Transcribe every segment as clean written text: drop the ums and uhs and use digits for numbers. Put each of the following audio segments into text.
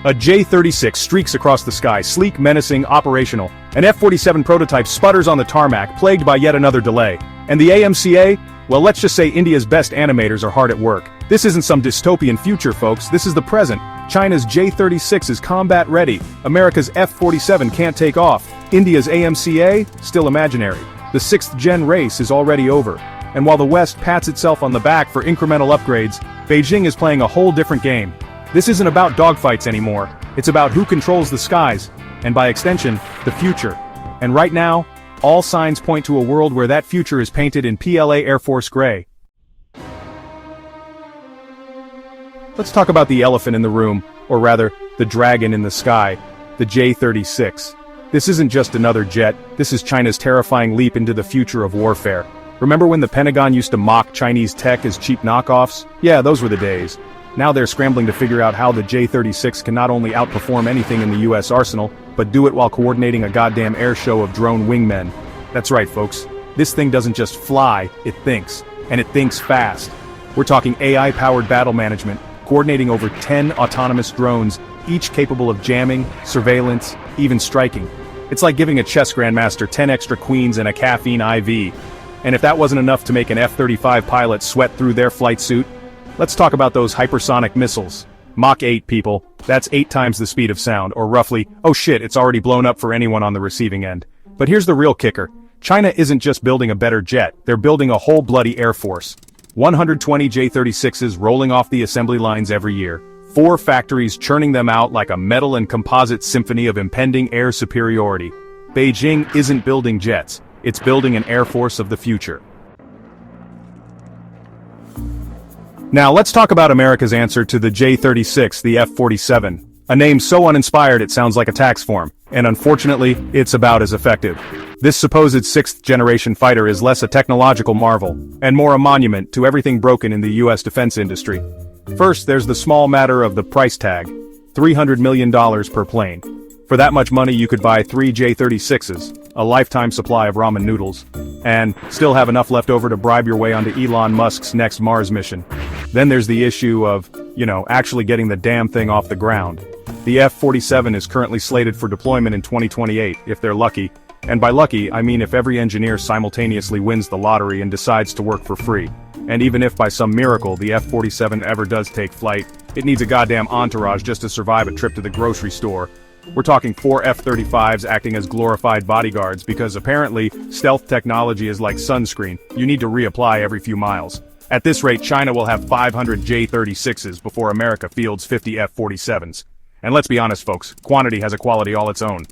A J-36 streaks across the sky, sleek, menacing, operational. An F-47 prototype sputters on the tarmac, plagued by yet another delay. And the AMCA? Well, let's just say India's best animators are hard at work. This isn't some dystopian future, folks, this is the present. China's J-36 is combat ready. America's F-47 can't take off. India's AMCA? Still imaginary. The 6th gen race is already over. And while the West pats itself on the back for incremental upgrades, Beijing is playing a whole different game. This isn't about dogfights anymore, it's about who controls the skies, and by extension, the future. And right now, all signs point to a world where that future is painted in PLA Air Force gray. Let's talk about the elephant in the room, or rather, the dragon in the sky, the J-36. This isn't just another jet, this is China's terrifying leap into the future of warfare. Remember when the Pentagon used to mock Chinese tech as cheap knockoffs? Yeah, those were the days. Now they're scrambling to figure out how the J-36 can not only outperform anything in the US arsenal, but do it while coordinating a goddamn air show of drone wingmen. That's right, folks. This thing doesn't just fly, it thinks. And it thinks fast. We're talking AI-powered battle management, coordinating over 10 autonomous drones, each capable of jamming, surveillance, even striking. It's like giving a chess grandmaster 10 extra queens and a caffeine IV. And if that wasn't enough to make an F-35 pilot sweat through their flight suit, let's talk about those hypersonic missiles. Mach 8, people. That's 8 times the speed of sound, or roughly, oh shit, it's already blown up for anyone on the receiving end. But here's the real kicker. China isn't just building a better jet, they're building a whole bloody air force. 120 J-36s rolling off the assembly lines every year. 4 factories churning them out like a metal and composite symphony of impending air superiority. Beijing isn't building jets, it's building an air force of the future. Now let's talk about America's answer to the J-36, the F-47. A name so uninspired it sounds like a tax form, and unfortunately, it's about as effective. This supposed 6th-generation fighter is less a technological marvel, and more a monument to everything broken in the US defense industry. First, there's the small matter of the price tag, $300 million per plane. For that much money you could buy 3 J-36s, a lifetime supply of ramen noodles, and still have enough left over to bribe your way onto Elon Musk's next Mars mission. Then there's the issue of, actually getting the damn thing off the ground. The F-47 is currently slated for deployment in 2028, if they're lucky. And by lucky, I mean if every engineer simultaneously wins the lottery and decides to work for free. And even if by some miracle the F-47 ever does take flight, it needs a goddamn entourage just to survive a trip to the grocery store. We're talking 4 F-35s acting as glorified bodyguards because apparently, stealth technology is like sunscreen, you need to reapply every few miles. At this rate, China will have 500 J-36s before America fields 50 F-47s. And let's be honest, folks, quantity has a quality all its own.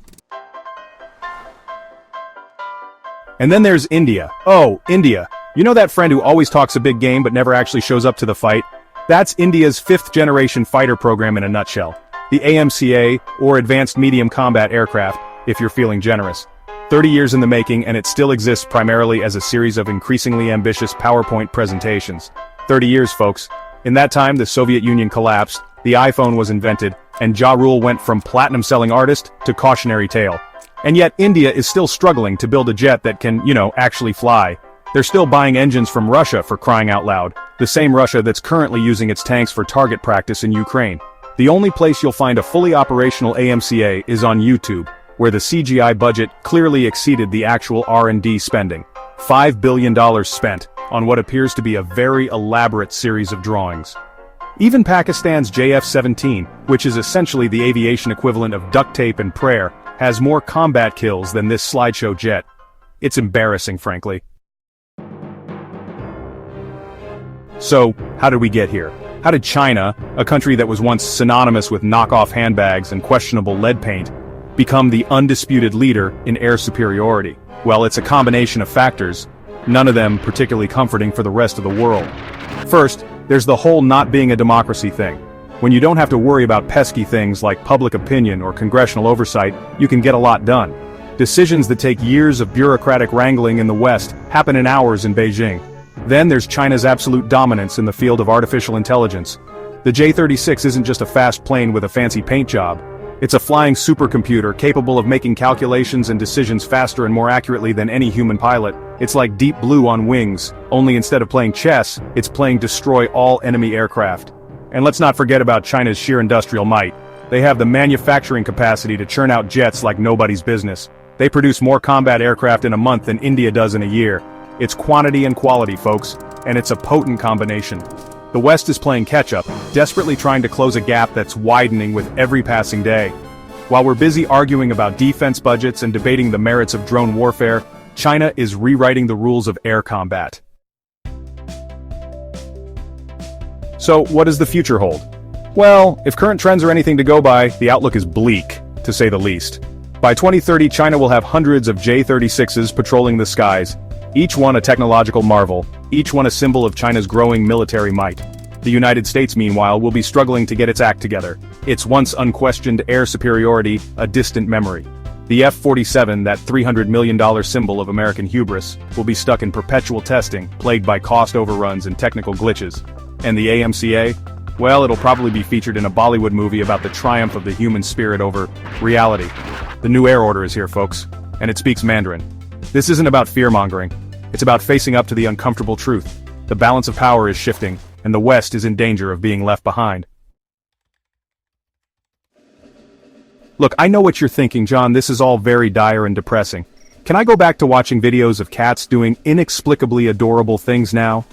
And then there's India. Oh, India. You know that friend who always talks a big game but never actually shows up to the fight? That's India's 5th-generation fighter program in a nutshell. The AMCA, or Advanced Medium Combat Aircraft, if you're feeling generous. 30 years in the making, and it still exists primarily as a series of increasingly ambitious PowerPoint presentations. 30 years, folks. In that time, the Soviet Union collapsed, the iPhone was invented, and Ja Rule went from platinum-selling artist to cautionary tale. And yet, India is still struggling to build a jet that can, actually fly. They're still buying engines from Russia, for crying out loud. The same Russia that's currently using its tanks for target practice in Ukraine. The only place you'll find a fully operational AMCA is on YouTube, where the CGI budget clearly exceeded the actual R&D spending. $5 billion spent on what appears to be a very elaborate series of drawings. Even Pakistan's JF-17, which is essentially the aviation equivalent of duct tape and prayer, has more combat kills than this slideshow jet. It's embarrassing, frankly. So, how did we get here? How did China, a country that was once synonymous with knockoff handbags and questionable lead paint, become the undisputed leader in air superiority? Well, it's a combination of factors, none of them particularly comforting for the rest of the world. First, there's the whole not being a democracy thing. When you don't have to worry about pesky things like public opinion or congressional oversight, you can get a lot done. Decisions that take years of bureaucratic wrangling in the West happen in hours in Beijing. Then there's China's absolute dominance in the field of artificial intelligence. The J-36 isn't just a fast plane with a fancy paint job. It's a flying supercomputer capable of making calculations and decisions faster and more accurately than any human pilot. It's like Deep Blue on wings, only instead of playing chess, it's playing destroy all enemy aircraft. And let's not forget about China's sheer industrial might. They have the manufacturing capacity to churn out jets like nobody's business. They produce more combat aircraft in a month than India does in a year. It's quantity and quality, folks, and it's a potent combination. The West is playing catch-up, desperately trying to close a gap that's widening with every passing day. While we're busy arguing about defense budgets and debating the merits of drone warfare, China is rewriting the rules of air combat. So, what does the future hold? Well, if current trends are anything to go by, the outlook is bleak, to say the least. By 2030, China will have hundreds of J-36s patrolling the skies, each one a technological marvel, each one a symbol of China's growing military might. The United States, meanwhile, will be struggling to get its act together. Its once unquestioned air superiority, a distant memory. The F-47, that $300 million symbol of American hubris, will be stuck in perpetual testing, plagued by cost overruns and technical glitches. And the AMCA? Well, it'll probably be featured in a Bollywood movie about the triumph of the human spirit over reality. The new air order is here, folks, and it speaks Mandarin. This isn't about fear-mongering. It's about facing up to the uncomfortable truth. The balance of power is shifting, and the West is in danger of being left behind. Look, I know what you're thinking, John. This is all very dire and depressing. Can I go back to watching videos of cats doing inexplicably adorable things now?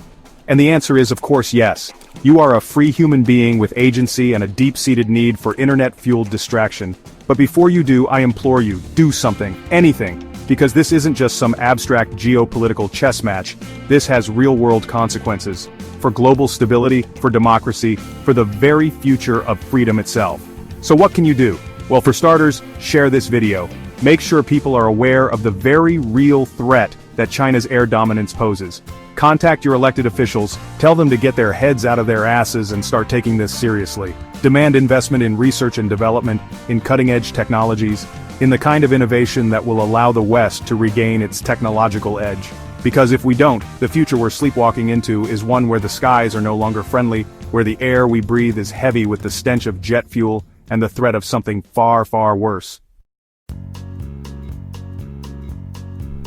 And the answer is, of course, yes. You are a free human being with agency and a deep-seated need for internet-fueled distraction. But before you do, I implore you, do something, anything. Because this isn't just some abstract geopolitical chess match. This has real-world consequences. For global stability, for democracy, for the very future of freedom itself. So what can you do? Well, for starters, share this video. Make sure people are aware of the very real threat that China's air dominance poses. Contact your elected officials, tell them to get their heads out of their asses and start taking this seriously. Demand investment in research and development, in cutting-edge technologies, in the kind of innovation that will allow the West to regain its technological edge. Because if we don't, the future we're sleepwalking into is one where the skies are no longer friendly, where the air we breathe is heavy with the stench of jet fuel and the threat of something far, far worse.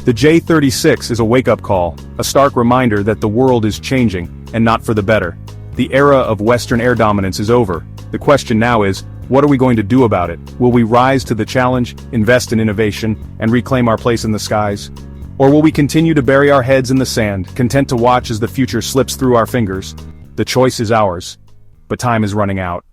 The J-36 is a wake-up call, a stark reminder that the world is changing, and not for the better. The era of Western air dominance is over. The question now is, what are we going to do about it? Will we rise to the challenge, invest in innovation, and reclaim our place in the skies? Or will we continue to bury our heads in the sand, content to watch as the future slips through our fingers? The choice is ours, but time is running out.